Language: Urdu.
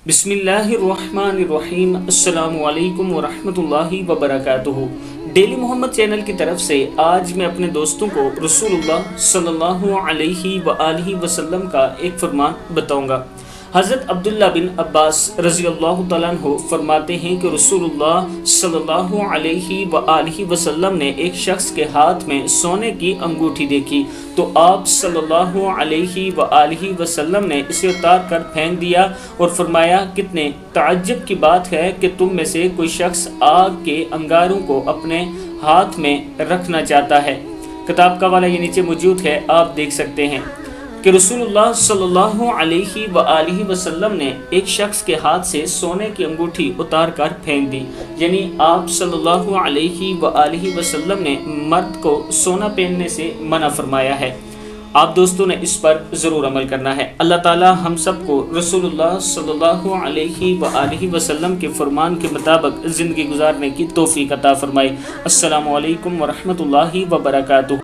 بسم اللہ الرحمن الرحیم۔ السلام علیکم ورحمۃ اللہ وبرکاتہ۔ ڈیلی محمد چینل کی طرف سے آج میں اپنے دوستوں کو رسول اللہ صلی اللہ علیہ وآلہ وسلم کا ایک فرمان بتاؤں گا۔ حضرت عبداللہ بن عباس رضی اللہ تعالیٰ عنہ فرماتے ہیں کہ رسول اللہ صلی اللہ علیہ وآلہ وسلم نے ایک شخص کے ہاتھ میں سونے کی انگوٹھی دیکھی تو آپ صلی اللہ علیہ وآلہ وسلم نے اسے اتار کر پھینک دیا اور فرمایا، کتنے تعجب کی بات ہے کہ تم میں سے کوئی شخص آگ کے انگاروں کو اپنے ہاتھ میں رکھنا چاہتا ہے۔ کتاب کا والا یہ نیچے موجود ہے، آپ دیکھ سکتے ہیں کہ رسول اللہ صلی اللہ علیہ وآلہ وسلم نے ایک شخص کے ہاتھ سے سونے کی انگوٹھی اتار کر پھینک دی، یعنی آپ صلی اللہ علیہ وآلہ وسلم نے مرد کو سونا پہننے سے منع فرمایا ہے۔ آپ دوستوں نے اس پر ضرور عمل کرنا ہے۔ اللہ تعالی ہم سب کو رسول اللہ صلی اللہ علیہ وآلہ وسلم کے فرمان کے مطابق زندگی گزارنے کی توفیق عطا فرمائے۔ السلام علیکم ورحمۃ اللہ وبرکاتہ۔